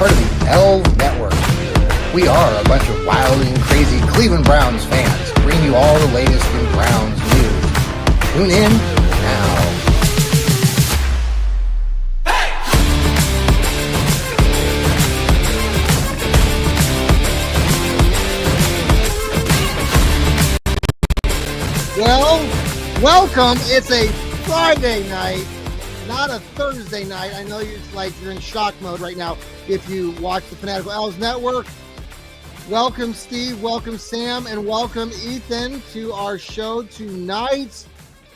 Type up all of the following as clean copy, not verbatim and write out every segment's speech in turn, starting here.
part of the Elfz Network. We are a bunch of wild and crazy Cleveland Browns fans, bringing you all the latest in Browns news. Tune in now. Well, welcome. It's a Friday night, not a Thursday night. I know you're in shock mode right now if you watch the Fanatical Elfz Network. Welcome, Steve. Welcome, Sam. And welcome, Ethan, to our show tonight.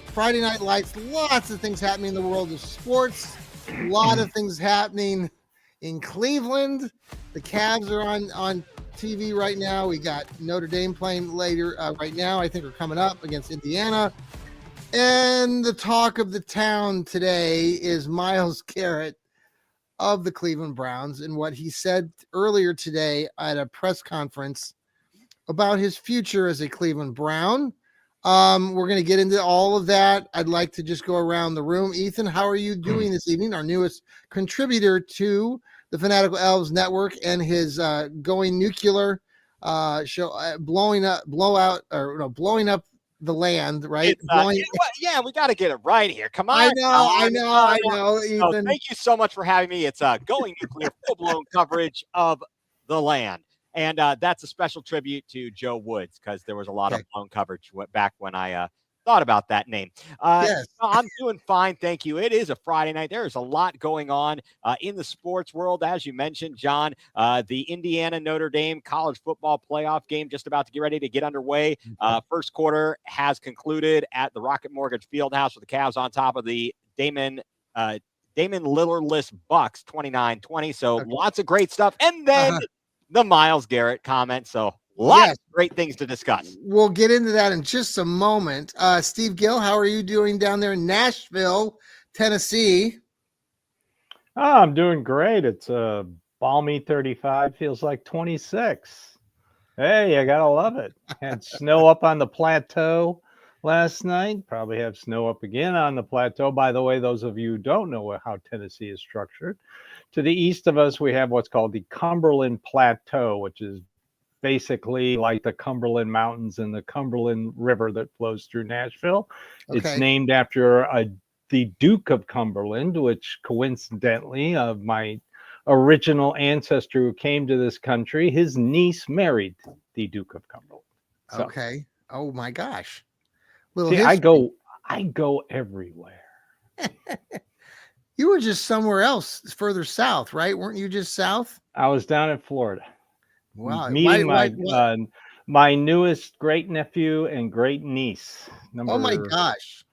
Friday Night Lights. Lots of things happening in the world of sports. A lot of things happening in Cleveland. The Cavs are on TV right now. We got Notre Dame playing later right now. I think we're coming up against Indiana. And the talk of the town today is Myles Garrett of the Cleveland Browns and what he said earlier today at a press conference about his future as a Cleveland Brown. We're going to get into all of that. I'd like to just go around the room. Ethan, how are you doing this evening? Our newest contributor to the Fanatical Elfz Network and his going nuclear show, blowing up the land, right? Yeah, we got to get it right here. Come on. I know, Ethan. Oh, thank you so much for having me. It's going nuclear, full-blown coverage of the land. And that's a special tribute to Joe Woods because there was a lot of blown coverage back when I thought about that name. Yes. I'm doing fine. Thank you. It is a Friday night. There is a lot going on in the sports world. As you mentioned, John, the Indiana Notre Dame college football playoff game just about to get ready to get underway. First quarter has concluded at the Rocket Mortgage Fieldhouse with the Cavs on top of the Damon Lillardless Bucks 29-20. So lots of great stuff. And then the Myles Garrett comment. So lots of great things to discuss. We'll get into that in just a moment. Steve Gill, how are you doing down there in Nashville, Tennessee? Oh, I'm doing great. It's a balmy 35, feels like 26. Hey, I gotta love it. Had snow up on the plateau last night. Probably have snow up again on the plateau. By the way, those of you who don't know how Tennessee is structured, to the east of us, we have what's called the Cumberland Plateau, which is basically like the Cumberland Mountains and the Cumberland River that flows through Nashville. It's named after the Duke of Cumberland, which coincidentally of my original ancestor who came to this country, his niece married the Duke of Cumberland. So, okay. Oh my gosh. See, I go everywhere. You were just somewhere else further south, right? Weren't you just south? I was down in Florida. Wow. Meeting my newest great nephew and great niece. Oh my gosh.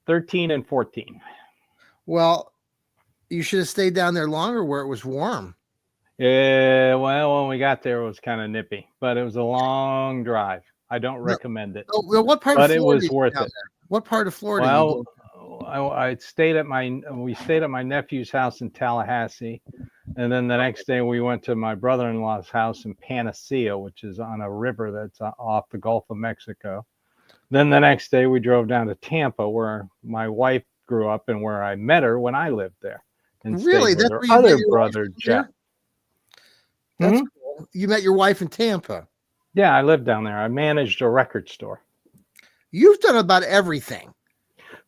13 and 14. Well, you should have stayed down there longer where it was warm. Yeah, well, when we got there, it was kind of nippy, but it was a long drive. I don't recommend it. Oh, well, what part of Florida? But it was worth it. What part of Florida? Well, we stayed at my nephew's house in Tallahassee, and then the next day we went to my brother-in-law's house in Panacea, which is on a river that's off the Gulf of Mexico. Then the next day we drove down to Tampa, where my wife grew up and where I met her when I lived there. And really, that's where her other brother Jeff. That's cool. You met your wife in Tampa. Yeah, I lived down there. I managed a record store. You've done about everything.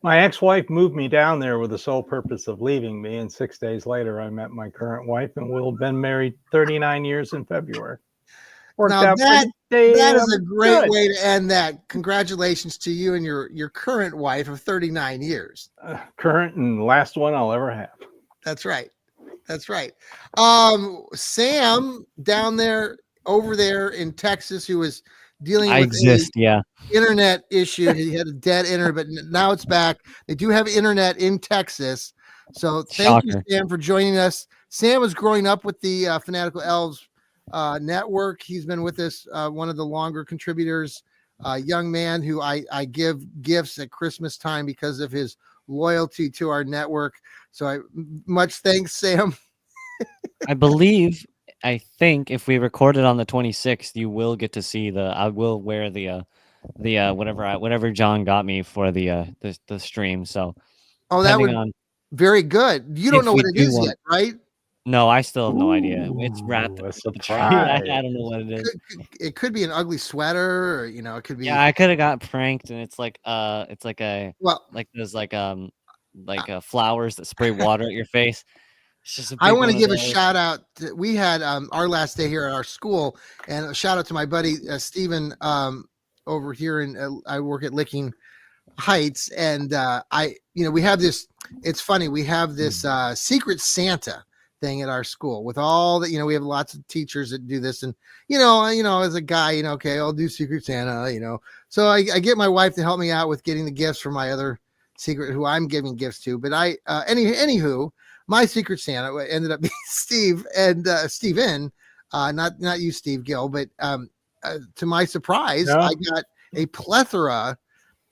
My ex-wife moved me down there with the sole purpose of leaving me, and 6 days later, I met my current wife, and we'll have been married 39 years in February. Now that is a great way to end that. Congratulations to you and your current wife of 39 years. Current and last one I'll ever have. That's right. Sam over there in Texas, who was dealing with internet issue. He had a dead internet, but now it's back. They do have internet in Texas. So thank you, Sam, for joining us. Sam was growing up with the Fanatical Elfz Network. He's been with us, one of the longer contributors, young man who I give gifts at Christmas time because of his loyalty to our network. So much thanks, Sam. I think if we record it on the 26th, you will get to see I will wear the whatever John got me for the stream. So that would very good. You don't know what it is yet, right? No, I still have no idea. It's wrapped Ooh, a up the tree. surprise. I don't know what it is. It could be an ugly sweater, or it could be. Yeah, I could have got pranked, and it's like Well, those flowers that spray water at your face. It's just a I big want to one of give a those. shout out. We had our last day here at our school, and a shout out to my buddy Steven over here I work at Licking Heights, and we have this. It's funny, we have this Secret Santa thing at our school with all that. We have lots of teachers that do this, and as a guy, okay, I'll do Secret Santa, So I get my wife to help me out with getting the gifts for my other secret, who I'm giving gifts to. But anywho, my Secret Santa ended up being Steve and Steven, not you, Steve Gill, but to my surprise, No. I got a plethora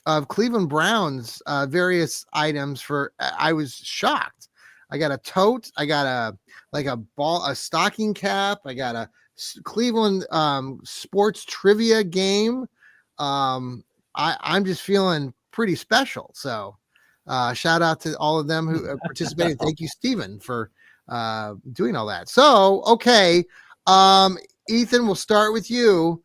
of Cleveland Browns various items I was shocked. I got a tote. I got a stocking cap. I got a Cleveland sports trivia game. I'm just feeling pretty special. So shout out to all of them who participated. Thank you, Stephen, for doing all that. So, okay. Ethan, we'll start with you.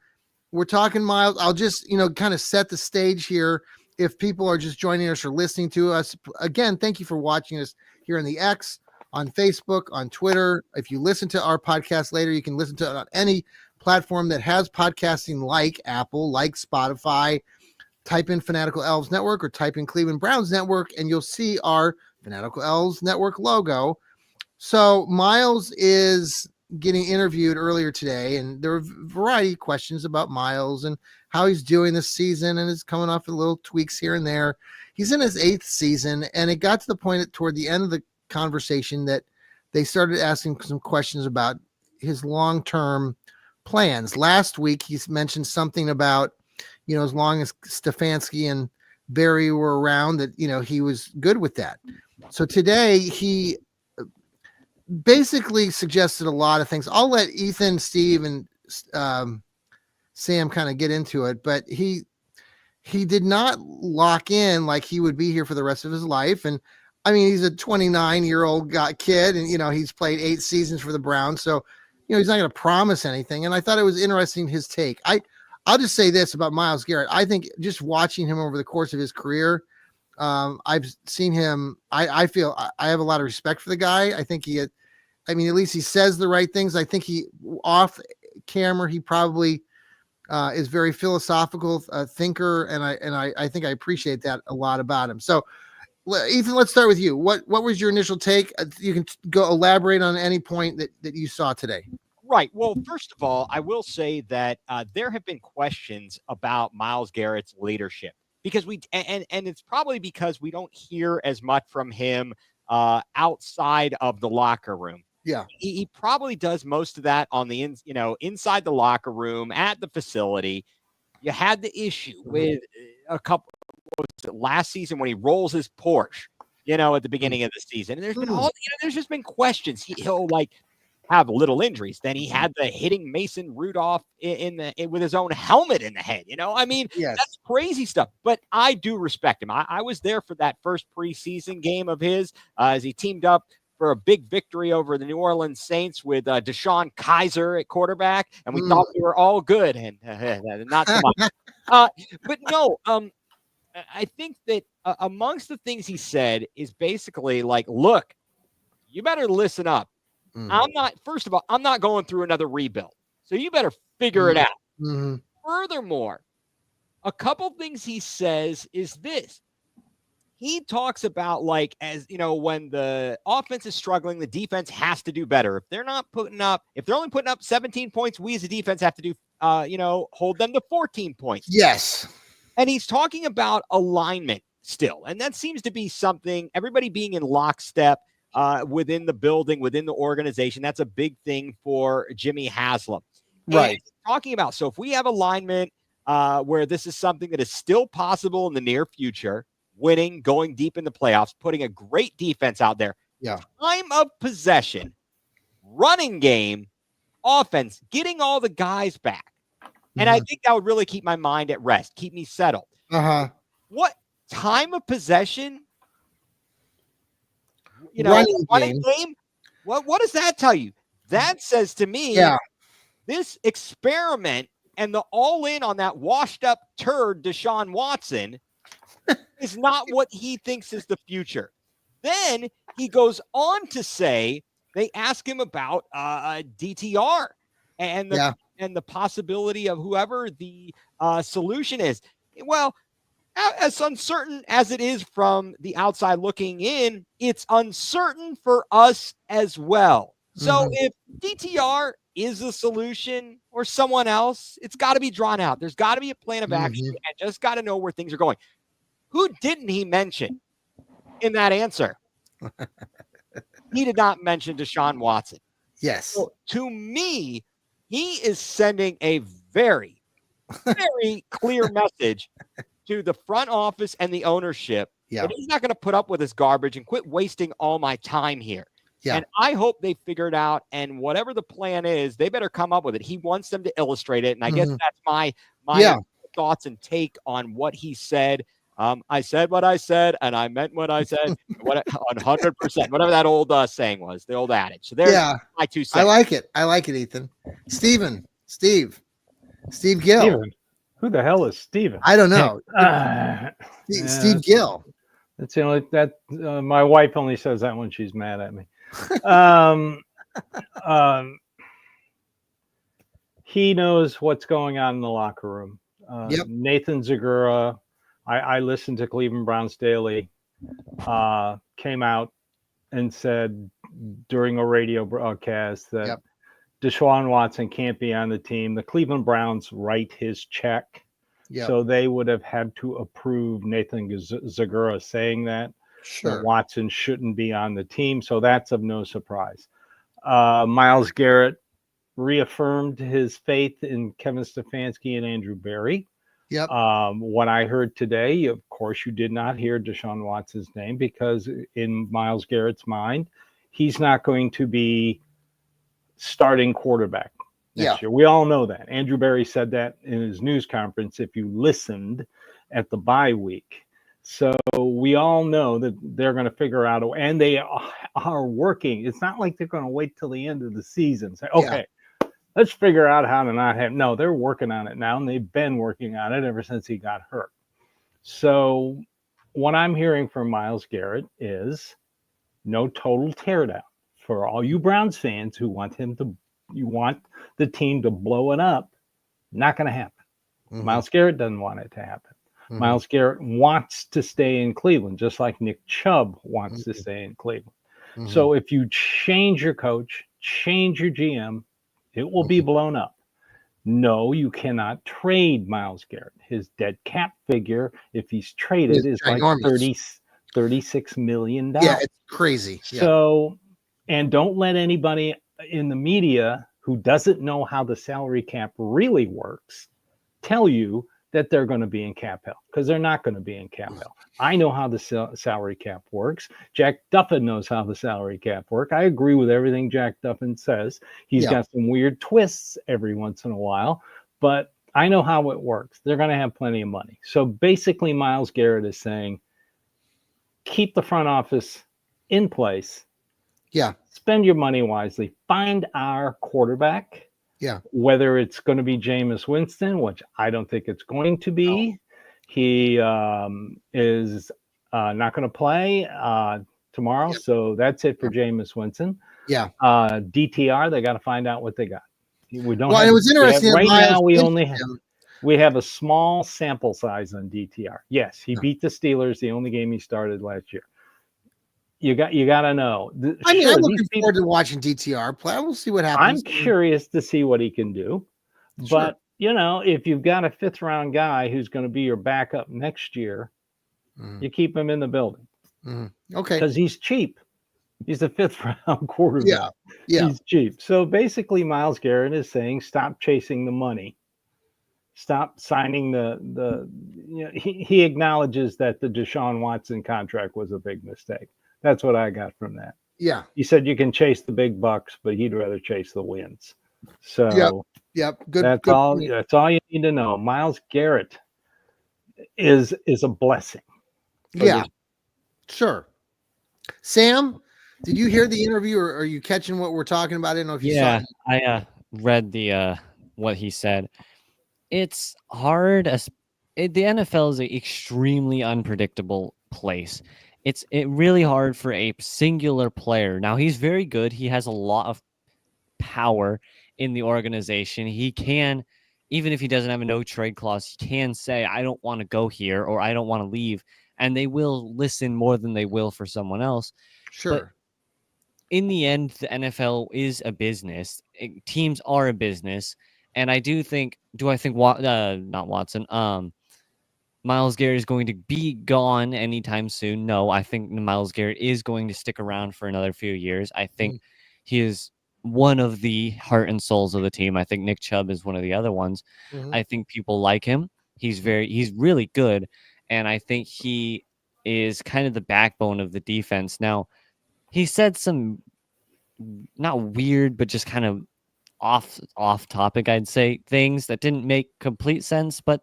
We're talking Myles. I'll just, kind of set the stage here. If people are just joining us or listening to us, again, thank you for watching us here on the X, on Facebook, on Twitter. If you listen to our podcast later, you can listen to it on any platform that has podcasting, like Apple, like Spotify. Type in Fanatical Elfz Network or type in Cleveland Browns Network, and you'll see our Fanatical Elfz Network logo. So Myles is getting interviewed earlier today, and there were a variety of questions about Myles and how he's doing this season, and is coming off with little tweaks here and there. He's in his 8th season, and it got to the point toward the end of the conversation that they started asking some questions about his long-term plans. Last week, he's mentioned something about, as long as Stefanski and Barry were around, that, he was good with that. So today he basically suggested a lot of things. I'll let Ethan, Steve, and Sam kind of get into it, but he did not lock in like he would be here for the rest of his life. And I mean, he's a 29-year-old kid, and he's played 8 seasons for the Browns, so he's not going to promise anything. And I thought it was interesting, his take. I'll just say this about Myles Garrett. I think just watching him over the course of his career, I've seen him. I feel I have a lot of respect for the guy. I think at least he says the right things. I think off camera, he probably is very philosophical thinker, and I think I appreciate that a lot about him. So, Ethan, let's start with you. What was your initial take? You can go elaborate on any point that you saw today. Right. Well, first of all, I will say that there have been questions about Myles Garrett's leadership, because and it's probably because we don't hear as much from him outside of the locker room. Yeah, he probably does most of that on the inside the locker room at the facility. You had the issue with a couple last season when he rolls his Porsche, at the beginning of the season, and there's been there's just been questions. He'll have little injuries. Then he had the hitting Mason Rudolph with his own helmet in the head. Yes. That's crazy stuff. But I do respect him. I was there for that first preseason game of his as he teamed up for a big victory over the New Orleans Saints with Deshaun Kaiser at quarterback, and we thought we were all good, and not so much. But no, I think that amongst the things he said is basically look, you better listen up. First of all, I'm not going through another rebuild, so you better figure it out. Mm-hmm. Furthermore, a couple things he says is this. He talks about when the offense is struggling, the defense has to do better. If they're only putting up 17 points, we as a defense have to do, hold them to 14 points. Yes. And he's talking about alignment still. And that seems to be something, everybody being in lockstep within the building, within the organization. That's a big thing for Jimmy Haslam. Right. Talking about, so if we have alignment where this is something that is still possible in the near future, winning, going deep in the playoffs, putting a great defense out there. Yeah. Time of possession, running game, offense, getting all the guys back. And I think that would really keep my mind at rest, keep me settled. Uh-huh. What time of possession? Running game. What does that tell you? That says to me, this experiment and the all-in on that washed-up turd Deshaun Watson is not what he thinks is the future. Then he goes on to say, they ask him about DTR and the possibility of whoever the solution is. Well, as uncertain as it is from the outside looking in, it's uncertain for us as well. So if DTR is the solution or someone else, it's got to be drawn out. There's got to be a plan of action and just got to know where things are going. Who didn't he mention in that answer? He did not mention Deshaun Watson. Yes. So to me, he is sending a very, very clear message to the front office and the ownership. And he's not going to put up with this garbage and quit wasting all my time here. And I hope they figure it out. And whatever the plan is, they better come up with it. He wants them to illustrate it. And I guess that's my thoughts and take on what he said. I said what I said, and I meant what I said. 100%, whatever that old saying was, the old adage. So there's my 2 cents. I like it, Ethan. Steve Gill. Steven. Who the hell is Steven? I don't know. Steve Gill. That's the only my wife only says that when she's mad at me. He knows what's going on in the locker room. Nathan Zagura, I listened to Cleveland Browns Daily, came out and said during a radio broadcast that Deshaun Watson can't be on the team. The Cleveland Browns write his check. So they would have had to approve Nathan Zagura saying that Watson shouldn't be on the team. So that's of no surprise. Myles Garrett reaffirmed his faith in Kevin Stefanski and Andrew Berry. What I heard today, of course, you did not hear Deshaun Watson's name because in Myles Garrett's mind, he's not going to be starting quarterback next year. We all know that. Andrew Berry said that in his news conference if you listened at the bye week. So we all know that they're going to figure out and they are working. It's not like they're going to wait till the end of the season. Say, okay, let's figure out how to not have. No, they're working on it now, and they've been working on it ever since he got hurt. So what I'm hearing from Myles Garrett is no total teardown. For all you Browns fans who want you want the team to blow it up, not going to happen. Myles Garrett doesn't want it to happen. Myles Garrett wants to stay in Cleveland, just like Nick Chubb wants to stay in Cleveland. So if you change your coach, change your GM, it will be blown up. No, you cannot trade Myles Garrett. His dead cap figure, if he's traded, is like $36 million. Yeah, it's crazy. So, and don't let anybody in the media who doesn't know how the salary cap really works tell you that they're going to be in cap hell, because they're not going to be in cap hell. I know how the salary cap works. Jack Duffin knows how the salary cap works. I agree with everything Jack Duffin says. He's got some weird twists every once in a while, but I know how it works. They're going to have plenty of money. So basically, Myles Garrett is saying, keep the front office in place. Spend your money wisely. Find our quarterback. Whether it's going to be Jameis Winston, which I don't think it's going to be. He is not going to play tomorrow. So that's it for Jameis Winston. DTR, they got to find out what they got. We don't. Well, it was interesting. Right now, we have a small sample size on DTR. Yes, he beat the Steelers, the only game he started last year. You got to know. I'm looking forward to watching DTR play. We'll see what happens. I'm curious to see what he can do. But, if you've got a 5th round guy who's going to be your backup next year, you keep him in the building. Okay. Because he's cheap. He's a 5th round quarterback. He's cheap. So basically, Myles Garrett is saying, stop chasing the money. Stop signing he acknowledges that the Deshaun Watson contract was a big mistake. That's what I got from that. He said you can chase the big bucks, but he'd rather chase the wins. So good. That's all you need to know. Myles Garrett is a blessing. Sure. Sam, Did you hear the interview, or are you catching what we're talking about? I don't know if you saw Yeah, it. I read the what he said. It's hard as the NFL is an extremely unpredictable place. It's really hard for a singular player. Now he's very good. He has a lot of power in the organization. He can, even if he doesn't have a no trade clause, he can say, I don't want to go here or I don't want to leave. And they will listen more than they will for someone else. Sure. In the end, the NFL is a business. Teams are a business. And I do think, not Watson, Myles Garrett is going to be gone anytime soon. No, I think Myles Garrett is going to stick around for another few years. I think he is one of the heart and souls of the team. I think Nick Chubb is one of the other ones. I think people like him. He's really good. And I think he is kind of the backbone of the defense. Now, he said some not weird, but just kind of off topic, I'd say, things that didn't make complete sense. But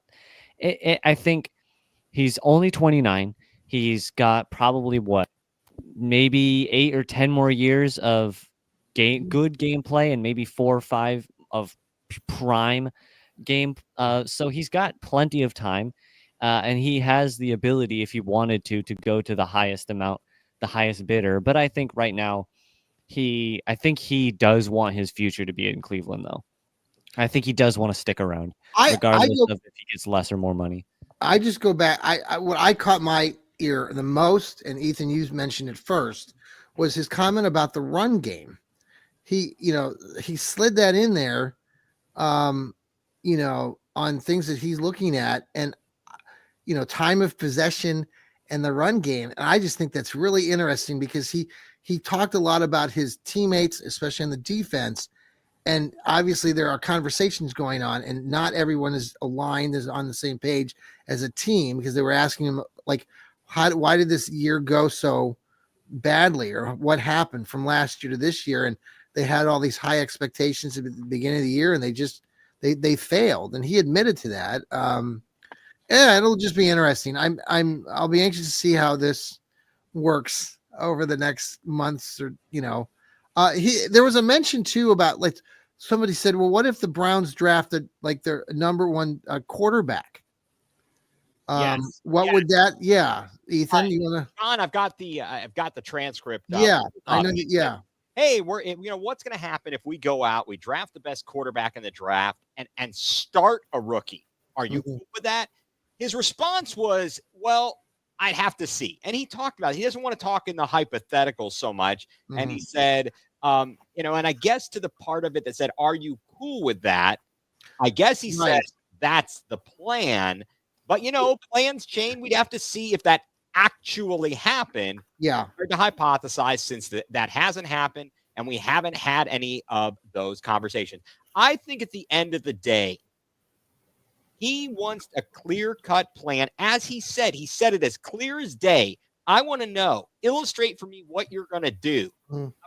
I think he's only 29. He's got probably maybe 8 or 10 more years of good gameplay, and maybe 4 or 5 of prime game. So he's got plenty of time, and he has the ability, if he wanted to go to the highest bidder. But I think right now, I think he does want his future to be in Cleveland, though. I think he does want to stick around, regardless of if he gets less or more money. I just go back. What I caught my ear the most, and Ethan, you mentioned it first, was his comment about the run game. He slid that in there, on things that he's looking at, and time of possession and the run game. And I just think that's really interesting because he talked a lot about his teammates, especially on the defense. And obviously there are conversations going on, and not everyone is aligned, is on the same page as a team, because they were asking him, like, why did this year go so badly, or what happened from last year to this year? And they had all these high expectations at the beginning of the year, and they failed. And he admitted to that. Yeah, it'll just be interesting. I'll be anxious to see how this works over the next months, or there was a mention too about, like, somebody said, well, what if the Browns drafted like their number one quarterback? Would that? Yeah, Ethan, you wanna? John, I've got the transcript. Yeah, I know. Yeah. Hey, what's going to happen if we go out, we draft the best quarterback in the draft, and start a rookie? Are you cool with that? His response was, well, I'd have to see. And he talked about it. He doesn't want to talk in the hypothetical so much. And he said, and I guess to the part of it that said, are you cool with that? I guess he said that's the plan. But, plans change. We'd have to see if that actually happened. Yeah. Hard to hypothesize, since that hasn't happened, and we haven't had any of those conversations. I think at the end of the day, he wants a clear-cut plan. As he said it as clear as day. I want to know, illustrate for me what you're going to do.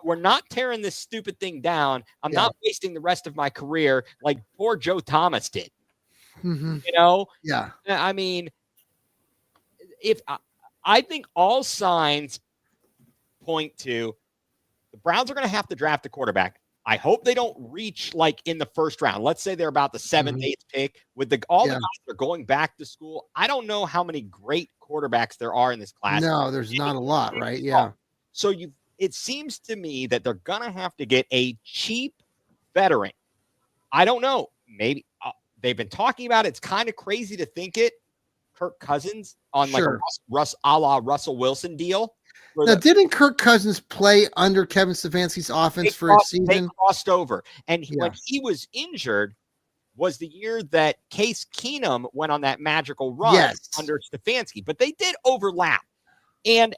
We're not tearing this stupid thing down. I'm not wasting the rest of my career like poor Joe Thomas did. Yeah. I mean, if I think all signs point to the Browns are going to have to draft a quarterback. I hope they don't reach like in the first round. Let's say they're about the 7th, 8th pick with the guys that are going back to school. I don't know how many great quarterbacks there are in this class. No, there's not a lot, right? Yeah. So it seems to me that they're going to have to get a cheap veteran. I don't know. Maybe they've been talking about it. It's kind of crazy to think it. Kirk Cousins on like a a la Russell Wilson deal. Now, didn't Kirk Cousins play under Kevin Stefanski's offense for a season? They crossed over. And when he was injured was the year that Case Keenum went on that magical run under Stefanski. But they did overlap. And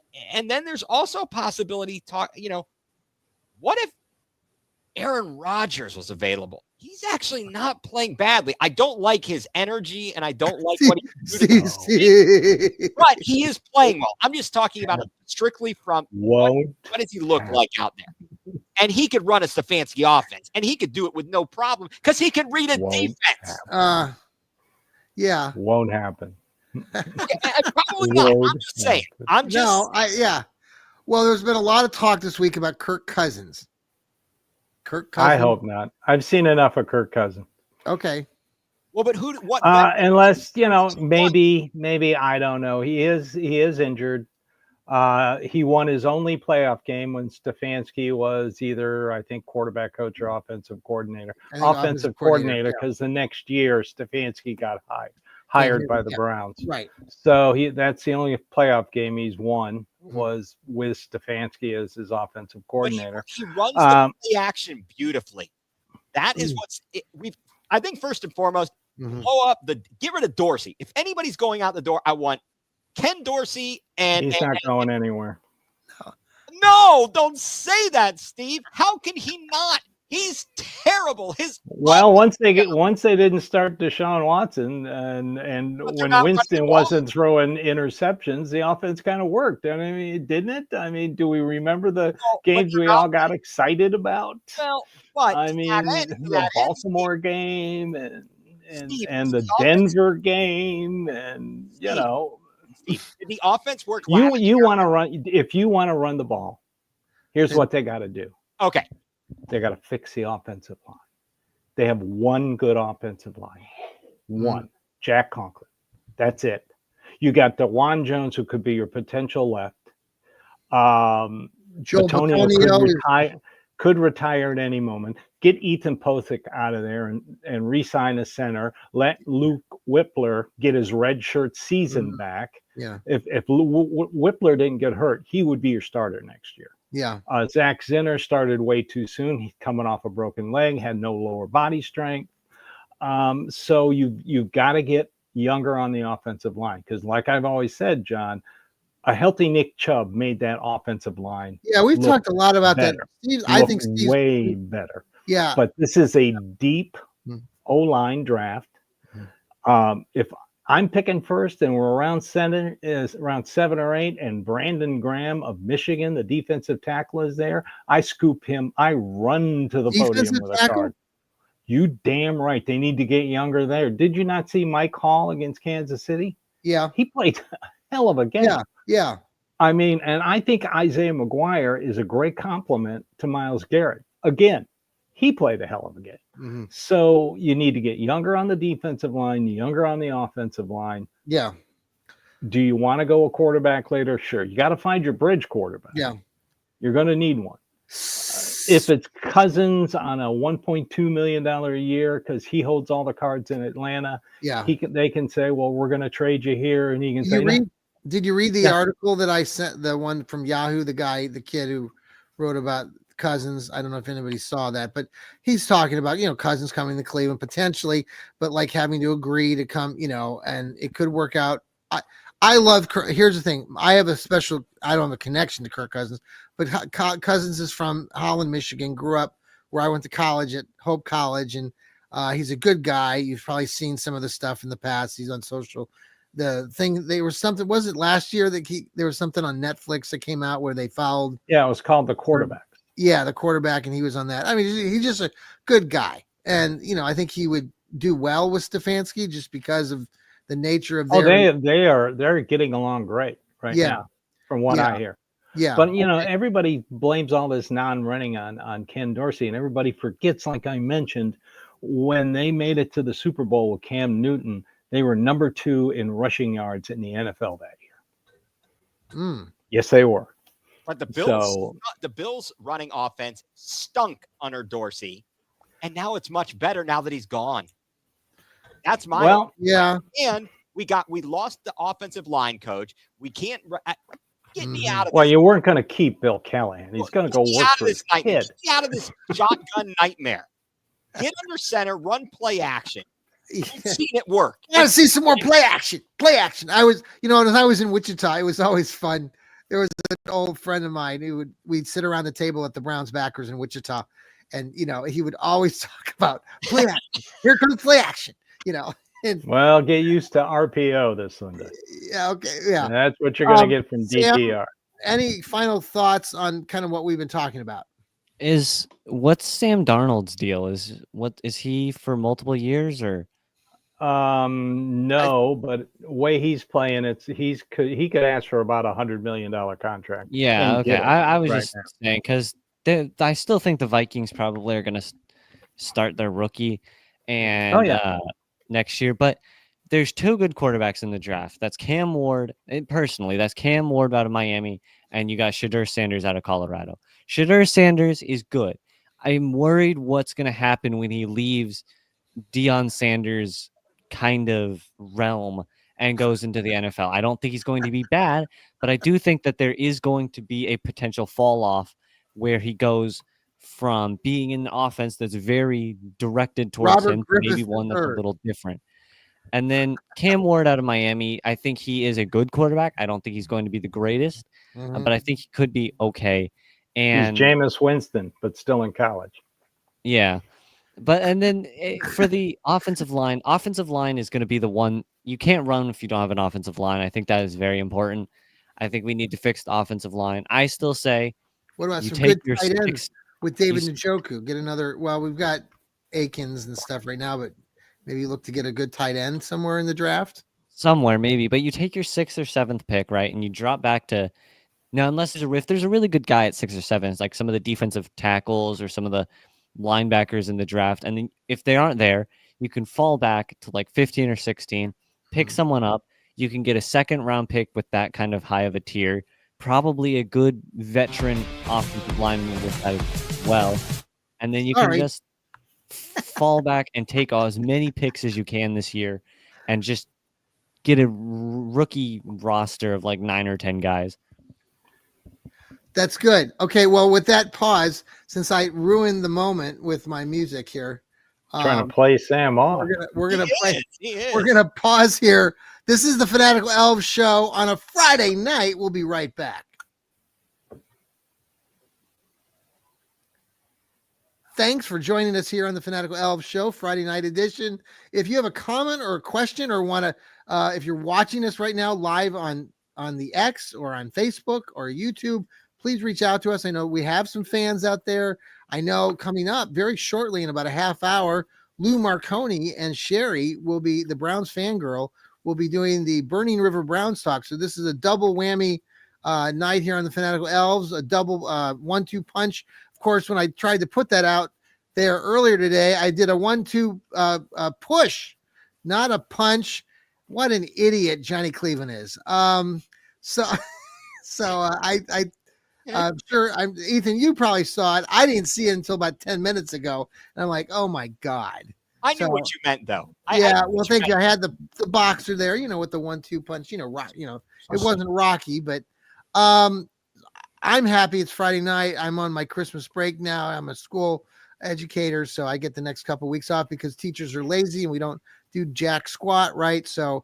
then there's also a possibility, what if Aaron Rodgers was available? He's actually not playing badly. I don't like his energy, and I don't like what he's doing. But he is playing well. I'm just talking about it strictly from what does he look like out there? And he could run a Stefanski offense, and he could do it with no problem because he can read a defense. Yeah. Won't happen. Probably not. I'm just saying. Well, there's been a lot of talk this week about Kirk Cousins. Kirk Cousins. I hope not. I've seen enough of Kirk Cousins. Okay. Well, but what? Unless maybe I don't know. He is injured. He won his only playoff game when Stefanski was either, I think, quarterback coach or offensive coordinator. Offensive coordinator, because the next year Stefanski got hired by the Browns. Right. So that's the only playoff game he's won, was with Stefanski as his offensive coordinator. He runs the play action beautifully. That is I think first and foremost, get rid of Dorsey. If anybody's going out the door, I want Ken Dorsey, and he's not going anywhere. No, don't say that, Steve. How can he not? He's terrible. Once they didn't start Deshaun Watson, and when Winston wasn't throwing interceptions, the offense kind of worked. I mean, didn't it? I mean, do we remember the games we all got excited about? Well, but I mean, the Baltimore game and the Denver game, and Steve, did the offense work? You want to run? If you want to run the ball, here's what they got to do. Okay. They got to fix the offensive line. They have one good offensive line. One. Jack Conklin. That's it. You got DeJuan Jones, who could be your potential left. Joe Bitonio could retire at any moment. Get Ethan Pothick out of there and re-sign a center. Let Luke Whippler get his red shirt season back. Yeah. If Whippler didn't get hurt, he would be your starter next year. Yeah. Zach Zinner started way too soon. He's coming off a broken leg, had no lower body strength. So you've got to get younger on the offensive line, because like I've always said, John, a healthy Nick Chubb made that offensive line. Yeah, we've talked a lot about better. that. Steve, I think Steve's way better. Yeah. But this is a deep O-line draft. If I'm picking first and we're around 7 or 8, and Brandon Graham of Michigan, the defensive tackle, is there, I scoop him. I run to the podium with a card. You damn right. They need to get younger there. Did you not see Mike Hall against Kansas City? Yeah. He played a hell of a game. Yeah. I mean, and I think Isaiah McGuire is a great compliment to Myles Garrett. Again, he played a hell of a game. So you need to get younger on the defensive line, younger on the offensive line. Yeah. Do you want to go a quarterback later? Sure. You got to find your bridge quarterback. Yeah. You're going to need one. If it's Cousins on a $1.2 million a year because he holds all the cards in Atlanta, they can say, well, we're going to trade you here. And he can say, did you read the article that I sent, the one from Yahoo, the kid who wrote about Cousins? I don't know if anybody saw that, but he's talking about, Cousins coming to Cleveland potentially, but like having to agree to come, and it could work out. I love Kirk. Here's the thing. I don't have a connection to Kirk Cousins, but Cousins is from Holland, Michigan, grew up where I went to college at Hope College. And he's a good guy. You've probably seen some of the stuff in the past. He's on social. The thing, was it last year that there was something on Netflix that came out where they fouled? Yeah, it was called The Quarterback. Yeah, The Quarterback, and he was on that. I mean, he's just a good guy, and I think he would do well with Stefanski just because of the nature of their. They're getting along great now, from what I hear. Yeah, but everybody blames all this non-running on Ken Dorsey, and everybody forgets, like I mentioned, when they made it to the Super Bowl with Cam Newton, they were number 2 in rushing yards in the NFL that year. Yes, they were. But the Bills' running offense stunk under Dorsey, and now it's much better now that he's gone. That's my And we lost the offensive line coach. We can't get me out of. Well, you weren't going to keep Bill Callahan. He's going to go work for his kid. Get me out of this shotgun nightmare. Get under center, run play action. I've seen it work. I want to see some more play action. Play action. I was, when I was in Wichita, it was always fun. There was an old friend of mine we'd sit around the table at the Browns backers in Wichita, and he would always talk about play action. Here comes play action. Well, get used to RPO this Sunday. Yeah. Okay. Yeah. And that's what you're going to get from DTR. Any final thoughts on kind of what we've been talking about? What's Sam Darnold's deal? Is he for multiple years or? No, but the way he's playing, he could ask for about $100 million contract. Yeah, and okay. get it I was right just now. saying because I still think the Vikings probably are going to start their rookie and next year. But there's two good quarterbacks in the draft. That's Cam Ward. Personally, that's Cam Ward out of Miami, and you got Shedeur Sanders out of Colorado. Shedeur Sanders is good. I'm worried what's going to happen when he leaves Deion Sanders' kind of realm and goes into the NFL. I don't think he's going to be bad, but I do think that there is going to be a potential fall off where he goes from being in an offense that's very directed towards Robert him to Griffith maybe one that's a III. little different. And then Cam Ward out of Miami, I think he is a good quarterback. I don't think he's going to be the greatest, but I think he could be okay. And he's Jameis Winston, but still in college. yeah. But and then for the offensive line is going to be the one you can't run if you don't have an offensive line. I think that is very important. I think we need to fix the offensive line. I still say, what about you some take good your tight ends six with David Njoku? Get another. Well, we've got Akins and stuff right now, but maybe look to get a good tight end somewhere in the draft. somewhere maybe, but you take your 6th or 7th pick, right, and you drop back to now. Unless there's a really good guy at 6 or 7, it's like some of the defensive tackles or some of the linebackers in the draft, and then if they aren't there, you can fall back to like 15 or 16, pick someone up. You can get a 2nd round pick with that kind of high of a tier, probably a good veteran offensive lineman with that as well, and then you can just fall back and take as many picks as you can this year and just get a rookie roster of like 9 or 10 guys. That's good. Okay, well, with that pause, since I ruined the moment with my music here, trying to play Sam off. We're gonna pause here. This is the Fanatical Elfz Show on a Friday night. We'll be right back. Thanks for joining us here on the Fanatical Elfz Show, Friday night edition. If you have a comment or a question or want to, if you're watching us right now live on the X or on Facebook or YouTube, please reach out to us. I know we have some fans out there. I know coming up very shortly in about a half hour, Lou Marconi and Sherry will be, the Browns fangirl, will be doing the Burning River Browns talk. So this is a double whammy night here on the Fanatical Elfz, a double 1-2 punch. Of course, when I tried to put that out there earlier today, I did a 1-2 push, not a punch. What an idiot Johnny Cleveland is. I'm sure Ethan, you probably saw it. I didn't see it until about 10 minutes ago. And I'm like, oh my God. I knew what you meant though. Well, thank you. I had the boxer there, with the 1-2 punch, it wasn't Rocky, but I'm happy it's Friday night. I'm on my Christmas break now. I'm a school educator, so I get the next couple of weeks off because teachers are lazy and we don't do jack squat, right? So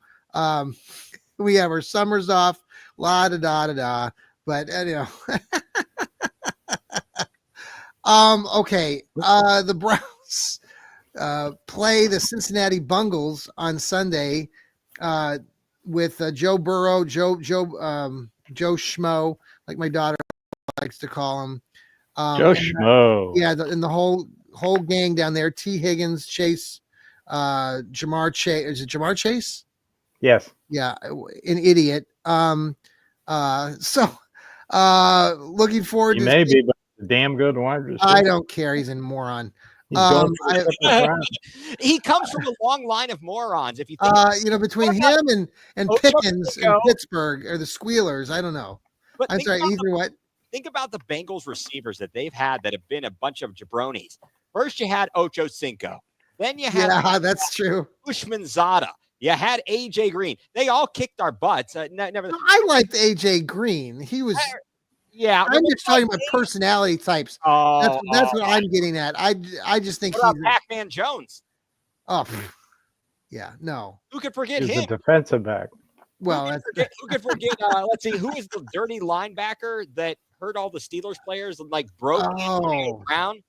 we have our summers off, la da da da da. But okay. The Browns play the Cincinnati Bungles on Sunday with Joe Burrow, Joe Schmo, like my daughter likes to call him. Joe Schmo. And the whole gang down there. T. Higgins, Chase, Jamar Chase. Is it Jamar Chase? Yes. Yeah, an idiot. Looking forward to maybe, but a damn good wide receiver. I don't care. He's a moron. He comes from a long line of morons. If you think between him and Pickens in Pittsburgh or the Squealers, I don't know. But I'm sorry, either what? Think about the Bengals receivers that they've had that have been a bunch of jabronis. First, you had Ocho Cinco. Then you had that's true. Ushman Zada. You had AJ Green. They all kicked our butts. I liked AJ Green. He was. I'm just talking about personality types. That's what I'm getting at. I just think he's Pac-Man Jones. Oh, yeah, no. Who could forget him? He's a defensive back. Well, who could forget? Let's see. Who is the dirty linebacker that hurt all the Steelers players and like broke Brown?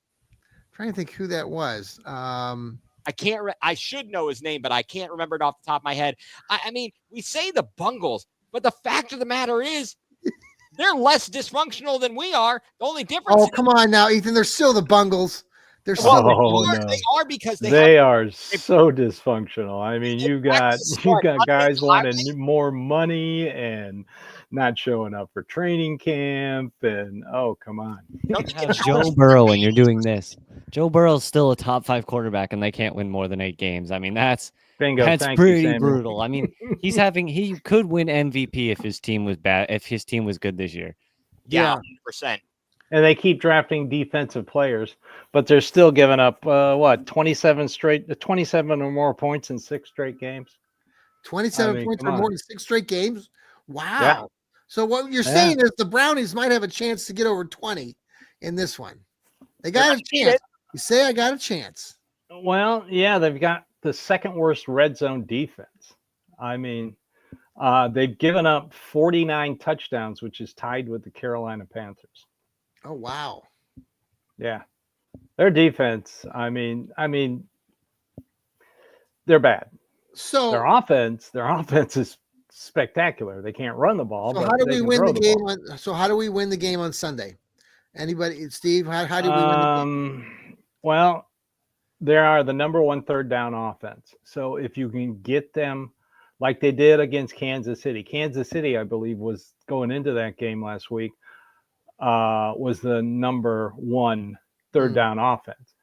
Trying to think who that was. I can't. I should know his name, but I can't remember it off the top of my head. I mean, we say the Bungles, but the fact of the matter is, they're less dysfunctional than we are. The only difference. Oh, come on now, Ethan. They're still the Bungles. They're Well, so they are because they are so dysfunctional. I mean, you got unnamed guys wanting highway. more money and not showing up for training camp, and oh, come on. Don't You you have get Joe charged for Burrow and you're doing this. Joe Burrow's still a top 5 quarterback and they can't win more than 8 games. I mean, that's Bingo. that's Thank you, pretty Samuel. brutal. I mean, he could win MVP if his team was bad, if his team was good this year. Yeah, 100%. And they keep drafting defensive players, but they're still giving up 27 or more points in 6 straight games. 27 points or more in 6 straight games. Wow. Yeah. So what you're saying is the Brownies might have a chance to get over 20 in this one. They got a chance. You say I got a chance. Well, yeah, they've got the second worst red zone defense. I mean, they've given up 49 touchdowns, which is tied with the Carolina Panthers. Oh, wow. Yeah. Their defense, I mean, they're bad. So their offense is spectacular. They can't run the ball. So but how do they we can win throw the game? So how do we win the game on Sunday? Anybody, Steve? How do we win the game? Well, they are the number 1 third down offense. So if you can get them like they did against Kansas City. Kansas City, I believe, was going into that game last week, was the number 1 third down offense.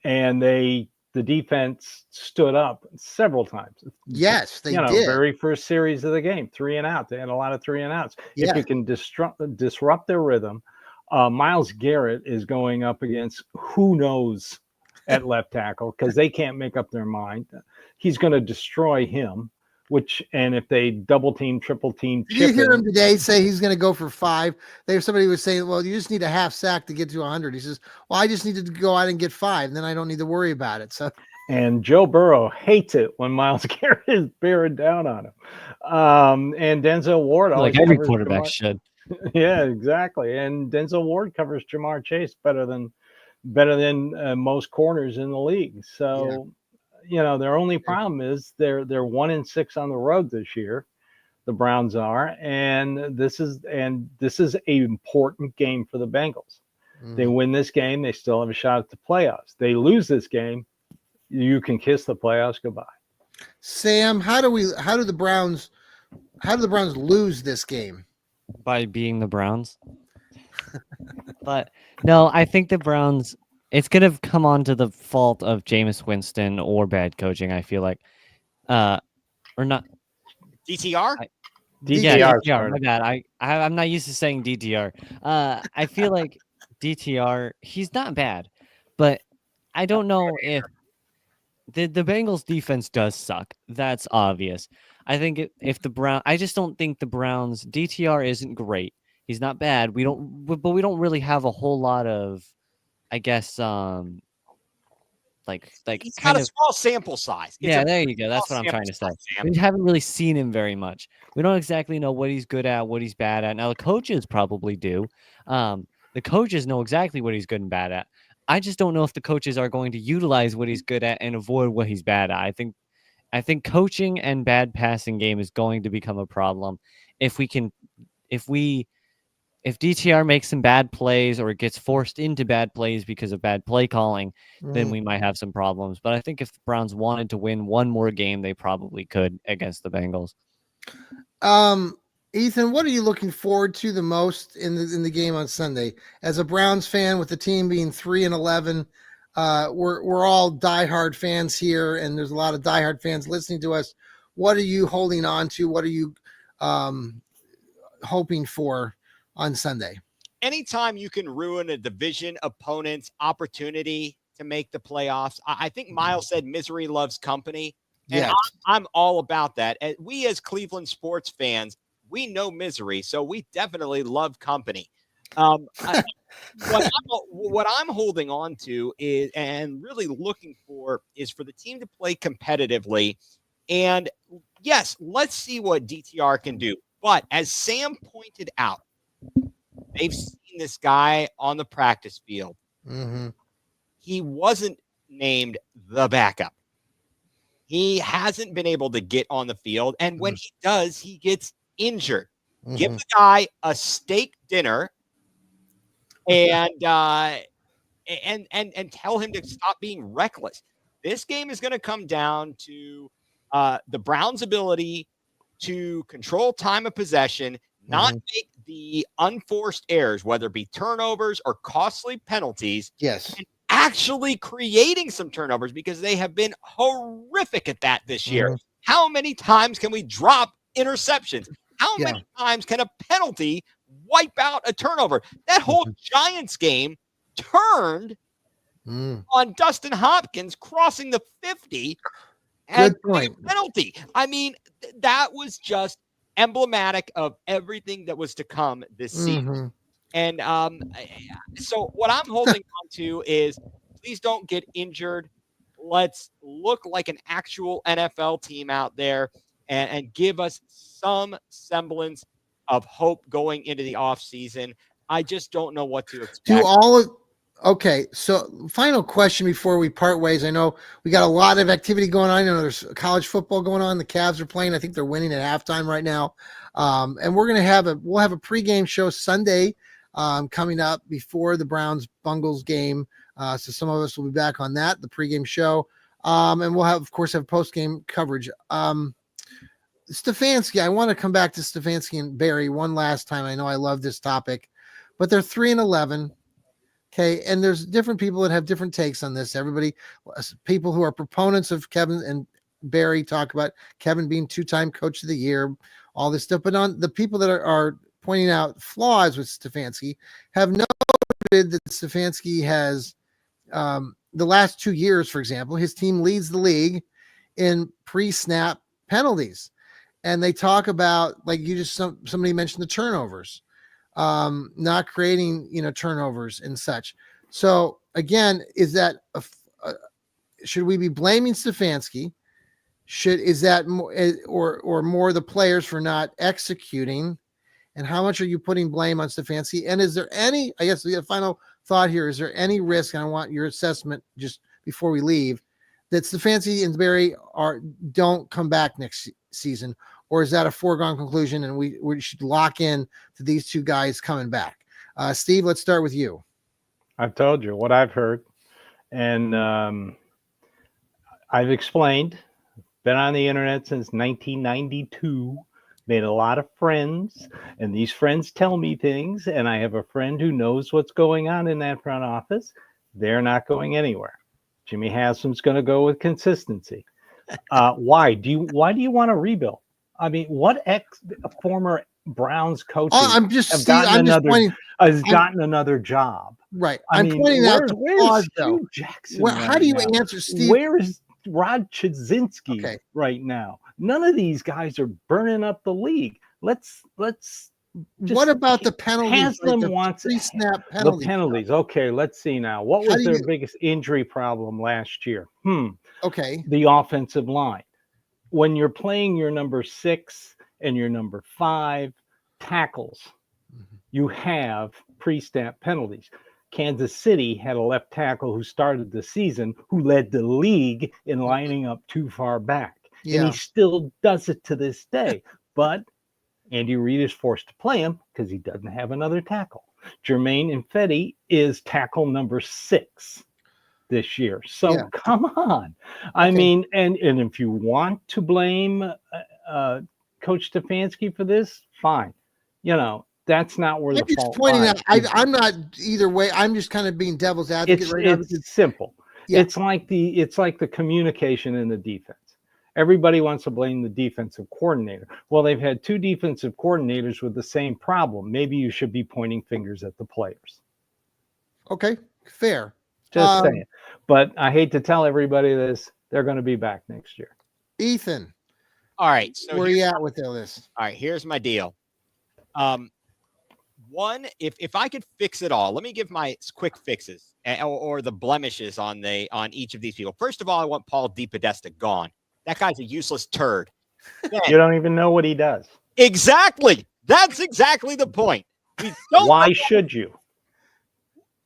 And the defense stood up several times. Yes, they did. Very first series of the game, 3 and out. They had a lot of 3 and outs. Yeah. If you can disrupt their rhythm, Myles Garrett is going up against who knows at left tackle because they can't make up their mind. He's going to destroy him. And if they double team, triple team, did you hear him today say he's going to go for 5? Somebody was saying, well, you just need a half sack to get to 100. He says, well, I just needed to go out and get 5, and then I don't need to worry about it. So, and Joe Burrow hates it when Myles Garrett is bearing down on him. And Denzel Ward, like every quarterback should. Yeah, exactly. And Denzel Ward covers Jamar Chase better than most corners in the league. So. Yeah. Their only problem is they're 1-6 on the road this year. The Browns are, and this is an important game for the Bengals. They win this game, they still have a shot at the playoffs. They lose this game, you can kiss the playoffs goodbye. Sam, how do the Browns lose this game? By being the Browns. But no, I think the Browns. It's going to come on to the fault of Jameis Winston or bad coaching, I feel like. Or not. DTR? DTR, my bad. I'm not used to saying DTR. I feel like DTR, he's not bad. But I don't know if the Bengals defense does suck. That's obvious. I think I just don't think the Browns, DTR isn't great. He's not bad. But we don't really have a whole lot of, I guess, like he's got a small sample size. There you go. That's what I'm trying to say. We haven't really seen him very much. We don't exactly know what he's good at, what he's bad at. Now the coaches probably do. The coaches know exactly what he's good and bad at. I just don't know if the coaches are going to utilize what he's good at and avoid what he's bad at. I think coaching and bad passing game is going to become a problem if DTR makes some bad plays or gets forced into bad plays because of bad play calling, then we might have some problems. But I think if the Browns wanted to win one more game, they probably could against the Bengals. Ethan, what are you looking forward to the most in the game on Sunday? As a Browns fan, with the team being 3-11, we're all diehard fans here, and there's a lot of diehard fans listening to us. What are you holding on to? What are you hoping for on Sunday? Anytime you can ruin a division opponent's opportunity to make the playoffs, I think Myles said misery loves company. And yes. I'm all about that. We as Cleveland sports fans, we know misery, so we definitely love company. What I'm holding on to is, and really looking for, is for the team to play competitively. And yes, let's see what DTR can do. But as Sam pointed out, they've seen this guy on the practice field. Mm-hmm. He wasn't named the backup. He hasn't been able to get on the field. And when he does, he gets injured. Mm-hmm. Give the guy a steak dinner and and tell him to stop being reckless. This game is going to come down to the Browns' ability to control time of possession, not make the unforced errors, whether it be turnovers or costly penalties. Yes. And actually creating some turnovers, because they have been horrific at that this year. How many times can we drop interceptions? How many times can a penalty wipe out a turnover? That whole Giants game turned on Dustin Hopkins crossing the 50 and a penalty. I mean, that was just emblematic of everything that was to come this season. And so what I'm holding on to is, please don't get injured. Let's look like an actual NFL team out there and give us some semblance of hope going into the offseason. I just don't know what to expect. Okay, so final question before we part ways. I know we got a lot of activity going on. I know there's college football going on. The Cavs are playing. I think they're winning at halftime right now. And we'll have a pregame show Sunday coming up before the Browns-Bungles game. So some of us will be back on that, the pregame show. And we'll of course, have postgame coverage. Stefanski, I want to come back to Stefanski and Barry one last time. I know I love this topic, but they're 3-11. Okay, and there's different people that have different takes on this. People who are proponents of Kevin and Barry talk about Kevin being 2-time coach of the year, all this stuff. But on the people that are pointing out flaws with Stefanski have noted that Stefanski has the last 2 years, for example, his team leads the league in pre-snap penalties. And they talk about, like somebody mentioned, the turnovers. Not creating, turnovers and such. So again, is that should we be blaming Stefanski? Is that more or more the players for not executing? And how much are you putting blame on Stefanski? And is there any? I guess the final thought here: is there any risk? And I want your assessment just before we leave, that Stefanski and Barry don't come back next season. Or is that a foregone conclusion and we should lock in to these two guys coming back? Steve, let's start with you. I've told you what I've heard. And I've explained, been on the internet since 1992, made a lot of friends, and these friends tell me things, and I have a friend who knows what's going on in that front office. They're not going anywhere. Jimmy Haslam's going to go with consistency. Why do you want to rebuild? I mean, what former Browns coaches has gotten another job? Right. I'm pointing out the flaws, though. Jackson how do you answer, Steve? Where is Rod Chudzinski right now? None of these guys are burning up the league. Let's what about the penalties? Haslam wants pre-snap penalties. The penalties. Okay, let's see now. What was their biggest injury problem last year? Okay. The offensive line. When you're playing your number 6 and your number 5 tackles, you have pre-snap penalties. Kansas City had a left tackle who started the season who led the league in lining up too far back. Yeah. And he still does it to this day. But Andy Reid is forced to play him because he doesn't have another tackle. Jermaine Infetti is tackle number 6 this year. So come on. I mean, and if you want to blame Coach Stefanski for this, fine. That's not where the fault lies. I'm not either way. I'm just kind of being devil's advocate right now. It's simple. Yeah. It's like the communication in the defense. Everybody wants to blame the defensive coordinator. Well, they've had 2 defensive coordinators with the same problem. Maybe you should be pointing fingers at the players. Okay, fair. Just saying. But I hate to tell everybody this. They're going to be back next year. Ethan. All right. So where are you at with all this? All right. Here's my deal. One, if I could fix it all, let me give my quick fixes or the blemishes on each of these people. First of all, I want Paul DePodesta gone. That guy's a useless turd. Then, you don't even know what he does. Exactly. That's exactly the point. Why should you?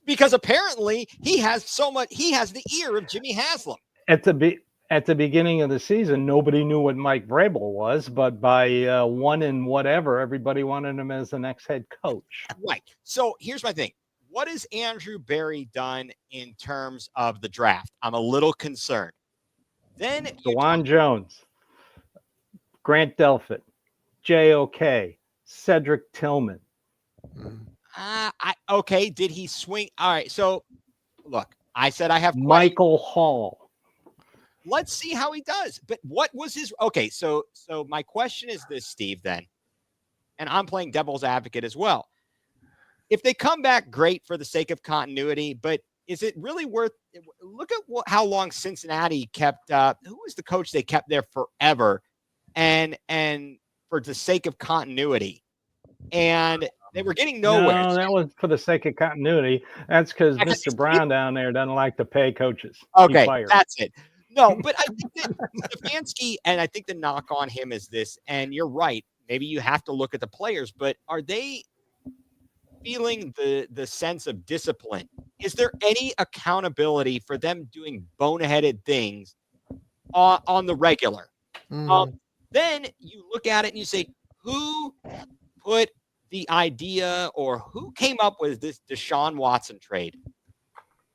Because apparently he has the ear of Jimmy Haslam. At the beginning of the season, nobody knew what Mike Vrabel was, but by 1 and whatever, everybody wanted him as the next head coach. Right. So here's my thing. what has Andrew Berry done in terms of the draft? I'm a little concerned. Then Dewan Jones, Grant Delpit, JOK, Cedric Tillman. Okay. Did he swing? All right. So look, I said I have Michael Hall. Let's see how he does. But what was his? Okay. So my question is this, Steve, then, and I'm playing devil's advocate as well. If they come back, great for the sake of continuity, but is it really worth? Look at how long Cincinnati kept. Who was the coach they kept there forever, and for the sake of continuity, and they were getting nowhere. No, that was for the sake of continuity. That's because Mr. Brown down there doesn't like to pay coaches. Okay, that's it. No, but I think that Stefanski, and I think the knock on him is this, and you're right. Maybe you have to look at the players, but are they feeling the sense of discipline? Is there any accountability for them doing boneheaded things on the regular? Then you look at it and you say, who put the idea or who came up with this Deshaun Watson trade?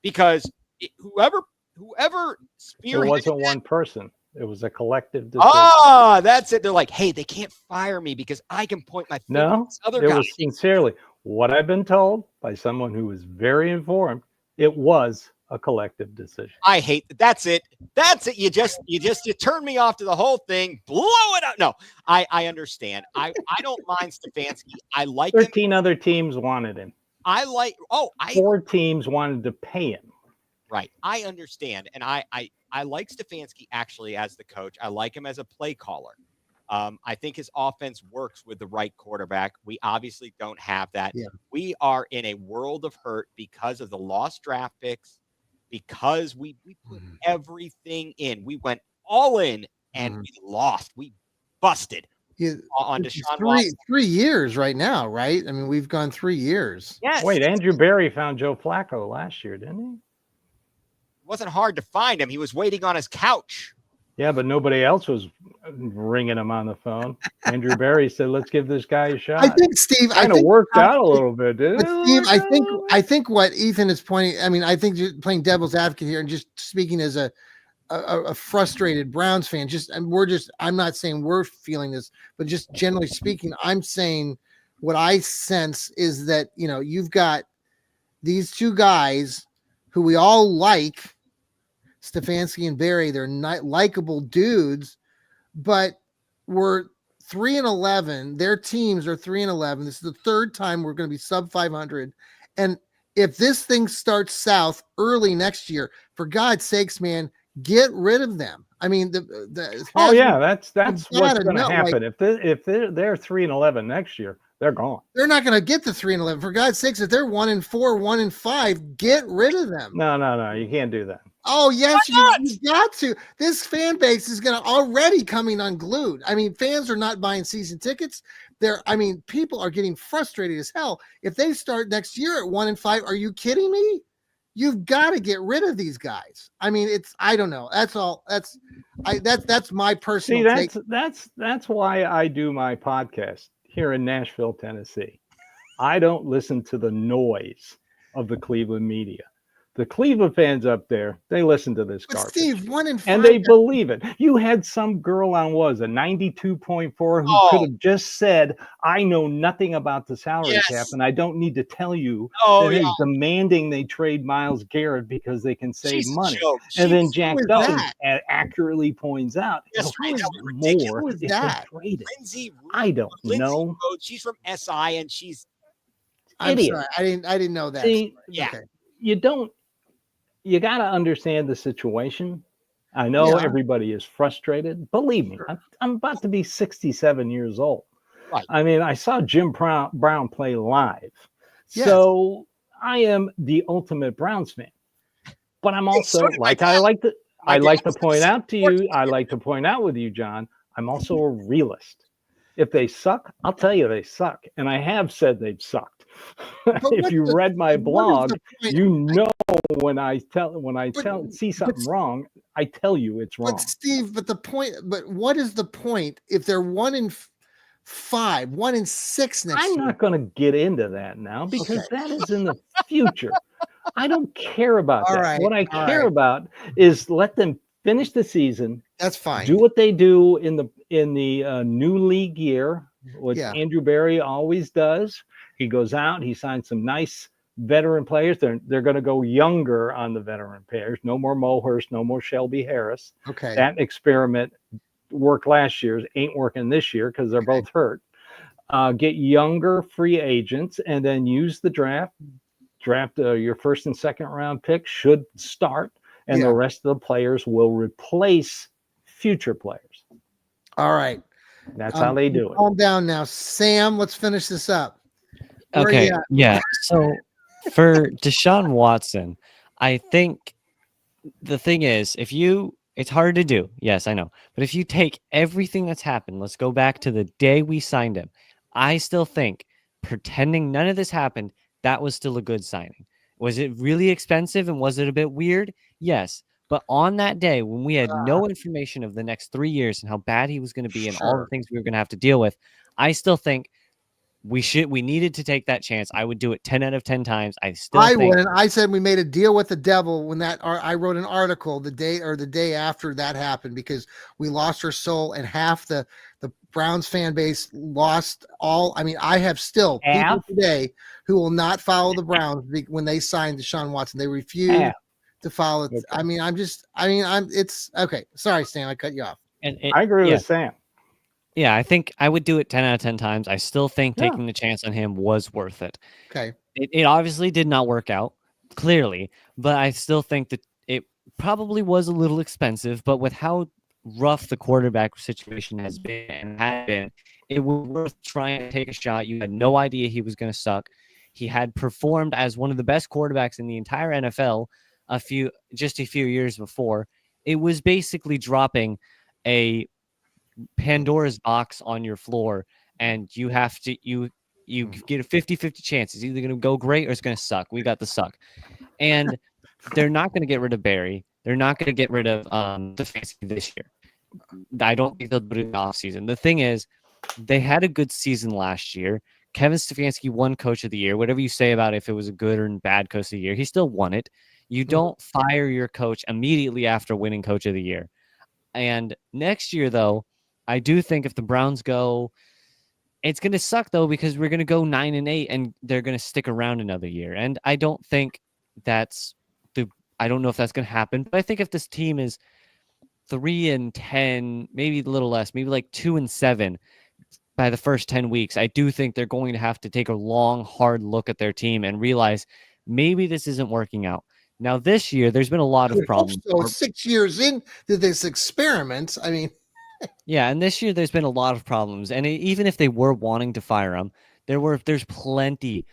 Because whoever spearheaded it wasn't one person. It was a collective decision. Oh, that's it. They're like, hey, they can't fire me because I can point my finger at this other guy. It was sincerely. What I've been told by someone who was very informed, it was a collective decision. I hate that. That's it. That's it. You turned me off to the whole thing. Blow it up. No, I understand. I don't mind Stefanski. I like 13 other teams wanted him. 4 teams wanted to pay him. Right. I understand. And I like Stefanski actually as the coach. I like him as a play caller. I think his offense works with the right quarterback. We obviously don't have that. Yeah. We are in a world of hurt because of the lost draft picks, because we put everything in. We went all in and we lost. We busted on Deshaun Watson. 3 years right now, right? I mean, we've gone 3 years. Yes. Wait, Andrew Berry found Joe Flacco last year, didn't he? It wasn't hard to find him. He was waiting on his couch. Yeah, but nobody else was ringing him on the phone. Andrew Berry said, "Let's give this guy a shot." I think Steve kind of worked out a little bit, didn't it? Steve, I think what Ethan is pointing. I mean, I think just playing devil's advocate here and just speaking as a frustrated Browns fan. I'm not saying we're feeling this, but just generally speaking, I'm saying what I sense is that you've got these two guys who we all like. Stefanski and Berry, they're not likable dudes, but we're 3-11. Their teams are 3-11. This is the third time we're going to be sub 500. And if this thing starts south early next year, for God's sakes, man, get rid of them. I mean, that's what's going to happen. If they're 3-11 next year, they're gone. They're not going to get the 3-11. For God's sakes, if they're 1-4, 1-5, get rid of them. No, you can't do that. Oh, yes, you've got to. This fan base is going to already coming unglued. I mean, fans are not buying season tickets. People are getting frustrated as hell. If they start next year at 1-5, are you kidding me? You've got to get rid of these guys. I mean, I don't know. That's all. That's my personal take. That's why I do my podcast here in Nashville, Tennessee. I don't listen to the noise of the Cleveland media. The Cleveland fans up there, they listen to this garbage. Steve, 1-5. And they believe it. You had some girl on, a 92.4 who could have just said, I know nothing about the salary cap, and I don't need to tell you that is demanding they trade Myles Garrett because they can save money. And then Jack Dawson accurately points out, more if they trade it. I don't know. She's from SI, and she's idiot. Sorry, I didn't know that. See, okay. You got to understand the situation. I know everybody is frustrated. Believe me, I'm about to be 67 years old. Right. I mean, I saw Jim Brown play live. Yes. So I am the ultimate Browns fan. But I'm also, I like to point out with you, John, I'm also a realist. If they suck, I'll tell you they suck. And I have said they've sucked. If you read my blog, you know when I see something wrong, I tell you it's wrong. But Steve, but what is the point if they're 1-5 5, 1-6 next I'm year. not going to get into that now because Okay. that is in the future. I don't care about All that. right, What I all care right. about is let them finish the season, That's fine. do what they do in the new league year, what Yeah. Andrew Berry always does. He goes out, he signs some nice veteran players. They're going to go younger on the veteran players. No more Mohurst, no more Shelby Harris. Okay. That experiment worked last year, ain't working this year because they're both hurt. Get younger free agents and then use the draft. Your first and second round pick should start, and Yeah. the rest of the players will replace future players. All right. That's how they do it. Calm down now. Sam, let's finish this up. Where are Okay, you at? yeah. So for Deshaun Watson, I think the thing is, it's hard to do. Yes, I know. But if you take everything that's happened, let's go back to the day we signed him. I still think pretending none of this happened, that was still a good signing. Was it really expensive and was it a bit weird? Yes. But on that day when we had no information of the next 3 years and how bad he was going to be and all the Sure. things we were going to have to deal with, I still think we needed to take that chance. I would do it 10 out of 10 times. I think wouldn't. I said we made a deal with the devil when I wrote an article the day after that happened because we lost our soul and half the Browns fan base lost all. I mean, I have still people today who will not follow the Browns when they signed Deshaun Watson. They refuse to follow. Okay. It's okay. Sorry, Stan, I cut you off. And I agree with Sam. Yeah, I think I would do it 10 out of 10 times. I still think taking the chance on him was worth it. Okay. It obviously did not work out, clearly, but I still think that it probably was a little expensive, but with how rough the quarterback situation has been and had been, it was worth trying to take a shot. You had no idea he was going to suck. He had performed as one of the best quarterbacks in the entire NFL a few years before. It was basically dropping a Pandora's box on your floor, and you have to you get a 50-50 chance. It's either going to go great or it's going to suck. We got the suck. And they're not going to get rid of Barry. They're not going to get rid of Stefanski this year. I don't think they'll do it in the offseason. The thing is, they had a good season last year. Kevin Stefanski won Coach of the Year. Whatever you say about if it was a good or bad Coach of the Year, he still won it. You don't fire your coach immediately after winning Coach of the Year. And next year, though, I do think if the Browns go, it's going to suck, though, because we're going to go 9-8 and they're going to stick around another year. And I don't think I don't know if that's going to happen, but I think if this team is 3-10, maybe a little less, maybe like 2-7 by the first 10 weeks, I do think they're going to have to take a long, hard look at their team and realize maybe this isn't working out. Now, this year, there's been a lot of problems. So 6 years into this experiment, I mean. Yeah, and this year there's been a lot of problems. And even if they were wanting to fire him, there's plenty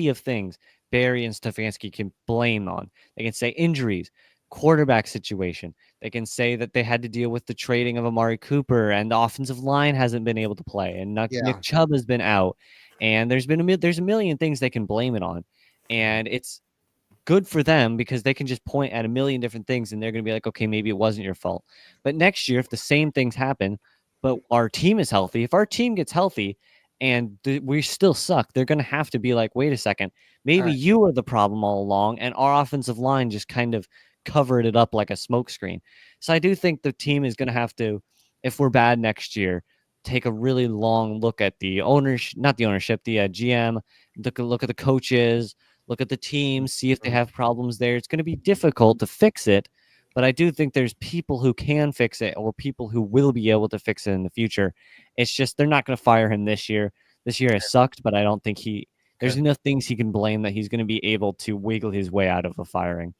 of things Barry and Stefanski can blame on. They can say injuries, quarterback situation. They can say that they had to deal with the trading of Amari Cooper and the offensive line hasn't been able to play and Nick Chubb has been out. And there's a million things they can blame it on. And it's good for them because they can just point at a million different things and they're going to be like, okay, maybe it wasn't your fault. But next year, if the same things happen, but our team is healthy, if our team gets healthy and we still suck, they're going to have to be like, wait a second, maybe you were the problem all along and our offensive line just kind of covered it up like a smokescreen. So I do think the team is going to have to, if we're bad next year, take a really long look at the ownership, not the ownership, the GM, look at the coaches, look at the team, see if they have problems there. It's going to be difficult to fix it, but I do think there's people who can fix it or people who will be able to fix it in the future. It's just they're not going to fire him this year. This year has sucked, but I don't think there's enough things he can blame that he's going to be able to wiggle his way out of a firing.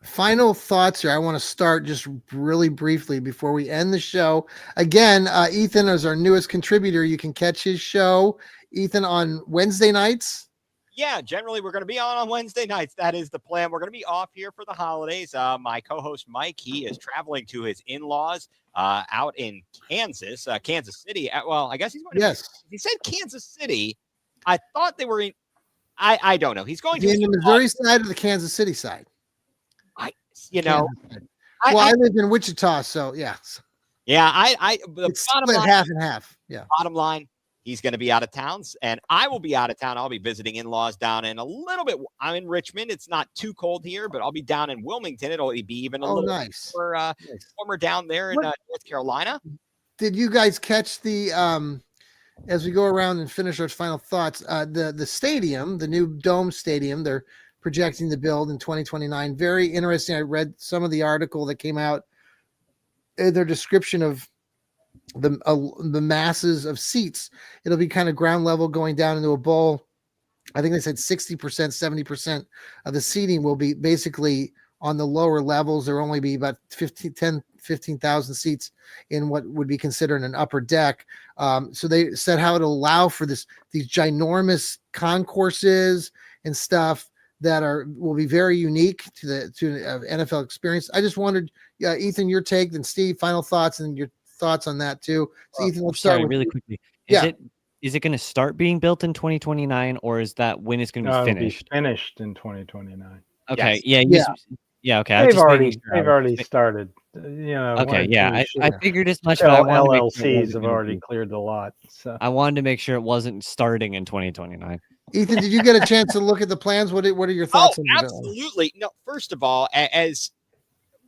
Final thoughts here. I want to start just really briefly before we end the show. Again, Ethan is our newest contributor. You can catch his show, Ethan, on Wednesday nights. Yeah, generally we're going to be on Wednesday nights. That is the plan. We're going to be off here for the holidays. My co-host Mike, he is traveling to his in-laws out in Kansas City. Well, I guess he's going to he said Kansas City. I thought they were in. I don't know. He's going to the Missouri side or the Kansas City side. I live in Wichita, so yes. Yeah, it's split half and half. Bottom line, he's going to be out of town, and I will be out of town. I'll be visiting in-laws down in a little bit. I'm in Richmond. It's not too cold here, but I'll be down in Wilmington. It'll be even a little nice. more warmer down there in North Carolina. Did you guys catch the as we go around and finish our final thoughts? The stadium, the new dome stadium, they're projecting to build in 2029. Very interesting. I read some of the article that came out. Their description of the masses of seats. It'll be kind of ground level going down into a bowl. I think they said 60%, 70% of the seating will be basically on the lower levels. There will only be about 15,000 seats in what would be considered an upper deck. So they said how it'll allow for these ginormous concourses and stuff that will be very unique to the NFL experience. I just wondered, Ethan, your take, then Steve, final thoughts, and your thoughts on that too. So Ethan, let's start with really quickly. Is it going to start being built in 2029, or is that when it's going to be finished? It'll be finished in 2029. Okay. Yes. Yeah. Okay. They've already started. Okay. Yeah. I figured as much. But I LLCs have already cleared the lot. So I wanted to make sure it wasn't starting in 2029. Ethan, did you get a chance to look at the plans? What are your thoughts on that? Absolutely. No, first of all, as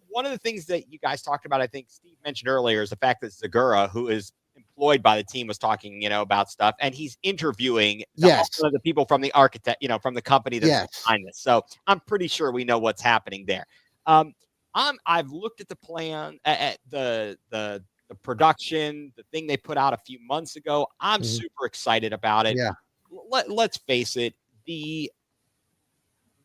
one of the things that you guys talked about, I think Steve mentioned earlier, is the fact that Zagura, who is employed by the team, was talking, about stuff, and he's interviewing the people from the architect, from the company that's behind this. So I'm pretty sure we know what's happening there. I've looked at the plan, at the production, the thing they put out a few months ago. I'm super excited about it. Yeah. Let's face it,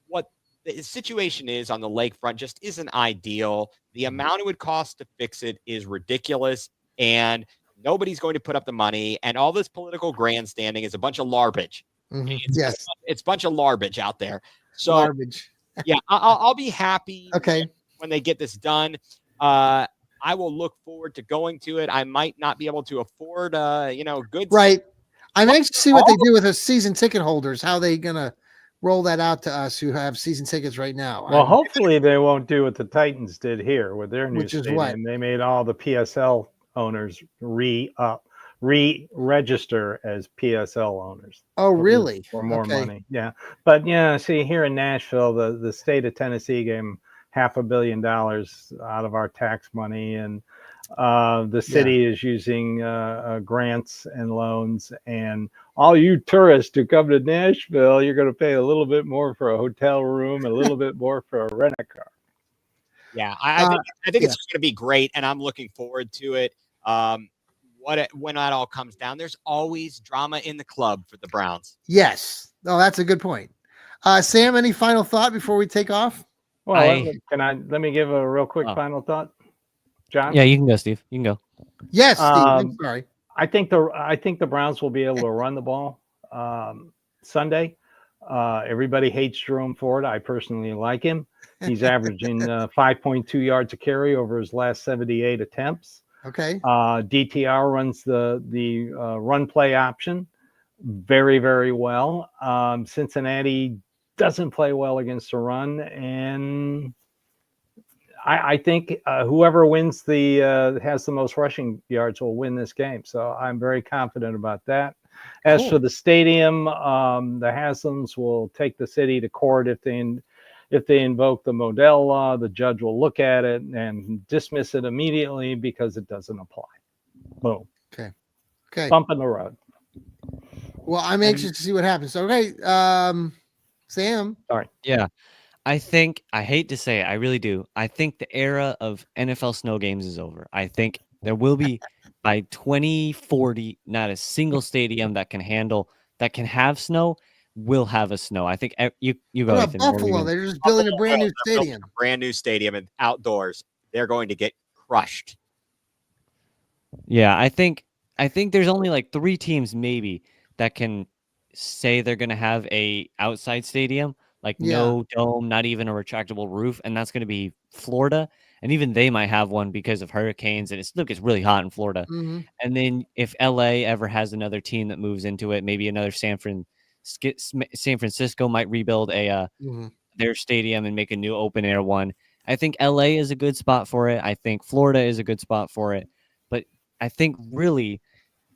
what the situation is on the lakefront just isn't ideal. The amount it would cost to fix it is ridiculous, and nobody's going to put up the money. And all this political grandstanding is a bunch of garbage. It's a bunch of garbage out there. So garbage. Yeah, I'll be happy. Okay. When they get this done. I will look forward to going to it. I might not be able to afford, good. Right. I'm anxious to see what they do with the season ticket holders. How they gonna roll that out to us who have season tickets right now? Well, hopefully they won't do what the Titans did here with their new stadium. What? They made all the PSL owners re-register as PSL owners. Oh, really? For more money. Yeah. But see, here in Nashville, the state of Tennessee gave them $500 million out of our tax money, and the city is using grants and loans, and all you tourists who come to Nashville, you're going to pay a little bit more for a hotel room, a little bit more for a rent-a-car. Yeah, I think it's going to be great, and I'm looking forward to it. When that all comes down, there's always drama in the club for the Browns. Yes. Oh, that's a good point. Sam, any final thought before we take off? Well, let me give a real quick final thought, John. Yeah, you can go, Steve. You can go. Yes, Steve. I'm sorry. I think the Browns will be able to run the ball Sunday. Everybody hates Jerome Ford. I personally like him. He's averaging 5.2 yards a carry over his last 78 attempts. Okay. DTR runs the run play option very, very well. Cincinnati doesn't play well against the run, and I think whoever wins has the most rushing yards will win this game. So I'm very confident about that. As for the stadium, the Haslams will take the city to court if they invoke the Modell law. The judge will look at it and dismiss it immediately because it doesn't apply. Boom. Okay. Bump in the road. Well, I'm anxious to see what happens. Okay. Sam. Sorry. Yeah. I hate to say it, I really do. I think the era of NFL snow games is over. I think there will be, by 2040, not a single stadium that can have snow will have a snow. I think you go. What about Buffalo? They're just building a brand new stadium. A brand new stadium and outdoors. They're going to get crushed. Yeah, I think there's only like 3 teams maybe that can say they're going to have a outside stadium, like no dome, not even a retractable roof, and that's going to be Florida. And even they might have one because of hurricanes, and it still gets really hot in Florida. Mm-hmm. And then if LA ever has another team that moves into it, maybe another San Francisco might rebuild their stadium and make a new open air one. I think LA is a good spot for it. I think Florida is a good spot for it. But I think really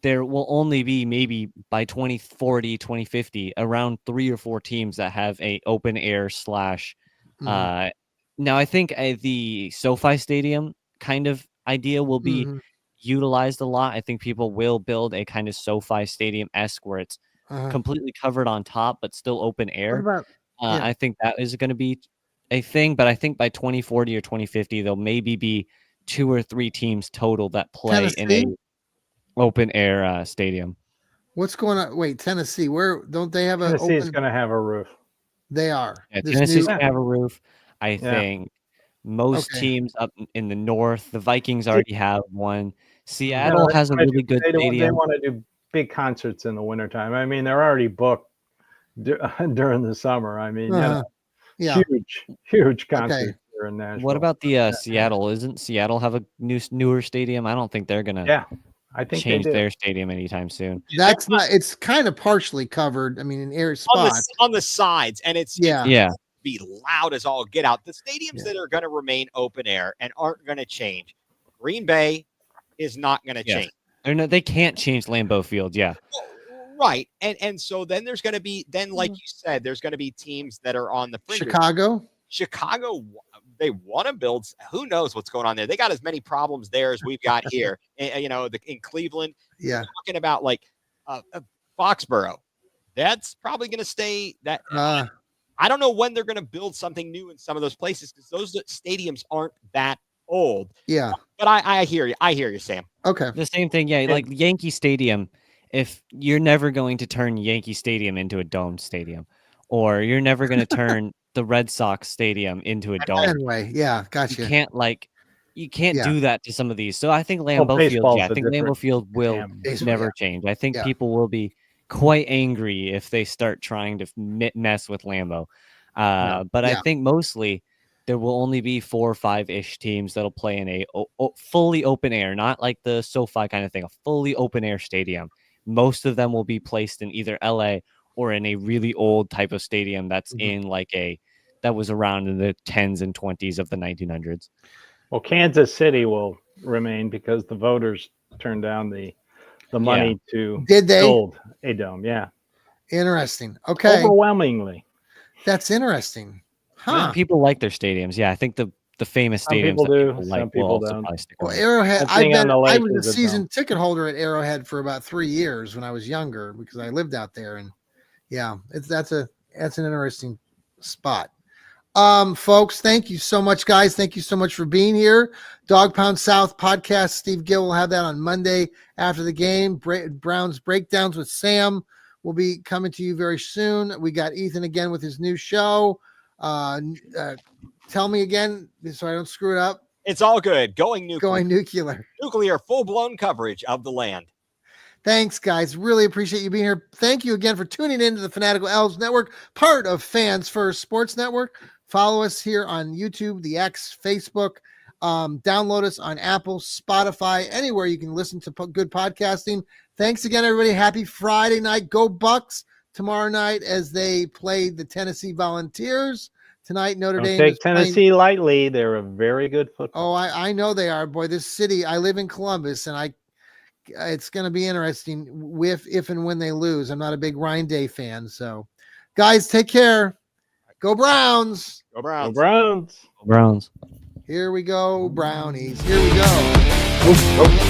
there will only be maybe by 2040, 2050, around 3 or 4 teams that have a open air slash. Now, I think the SoFi Stadium kind of idea will be utilized a lot. I think people will build a kind of SoFi Stadium-esque where it's completely covered on top, but still open air. What about, I think that is going to be a thing, but I think by 2040 or 2050, there'll maybe be 2 or 3 teams total that play in a open air stadium. What's going on? Wait, Tennessee, where don't they have a Tennessee is going to have a roof. They are. Yeah, Tennessee's going to have a roof. I think most teams up in the north, the Vikings already have one. Seattle has a really good stadium. They want to do big concerts in the wintertime. I mean, they're already booked during the summer. I mean, huge concerts here in Nashville. What about the Seattle? Isn't Seattle have a newer stadium? I don't think they're going to I think change their stadium anytime soon. That's not. It's kind of partially covered. I mean, in air spots on the sides, and it's be loud as all get out. The stadiums that are going to remain open air and aren't going to change. Green Bay is not going to change. They can't change Lambeau Field. Yeah. Right. And so then there's going to be, like you said, there's going to be teams that are on the fringe. Chicago, they want to build. Who knows what's going on there? They got as many problems there as we've got here. In Cleveland. Yeah. Talking about like Foxborough. That's probably going to stay that. I don't know when they're going to build something new in some of those places because those stadiums aren't that old. Yeah. But I hear you. I hear you, Sam. Okay. The same thing. Yeah. Like Yankee Stadium, if you're never going to turn Yankee Stadium into a domed stadium, or you're never going to turn the Red Sox Stadium into a dome. Anyway, yeah. Gotcha. You can't do that to some of these. So I think Lambeau Field, I think Lambeau Field will never change. I think people will be quite angry if they start trying to mess with Lambeau. But I think mostly there will only be 4 or 5-ish teams that'll play in a fully open air, not like the SoFi kind of thing, a fully open air stadium. Most of them will be placed in either LA or in a really old type of stadium that's in that was around in the 10s and 20s of the 1900s. Well, Kansas City will remain because the voters turned down the money to build a dome. Yeah. Interesting. Okay. Overwhelmingly. That's interesting. Huh. People like their stadiums. Yeah. I think the famous stadiums people do. People like some people don't. Well, Arrowhead, I was a season ticket holder at Arrowhead for about 3 years when I was younger because I lived out there. And that's an interesting spot. Folks, thank you so much, guys. Thank you so much for being here. Dog Pound South podcast. Steve Gill will have that on Monday after the game. Browns Breakdowns with Sam will be coming to you very soon. We got Ethan again with his new show. Tell me again so I don't screw it up. It's all good. Going nuclear. Nuclear, full-blown coverage of the land. Thanks, guys. Really appreciate you being here. Thank you again for tuning in to the Fanatical Elfz Network, part of Fans First Sports Network. Follow us here on YouTube, the X, Facebook. Download us on Apple, Spotify, anywhere you can listen to good podcasting. Thanks again, everybody. Happy Friday night. Go Bucks tomorrow night as they play the Tennessee Volunteers. Tonight, Notre Dame. Take Tennessee lightly. They're a very good football. Oh, I know they are. Boy, this city, I live in Columbus, and it's going to be interesting if and when they lose. I'm not a big Ryan Day fan. So, guys, take care. Go Browns. Go Browns. Go Browns. Browns. Here we go, Brownies. Here we go.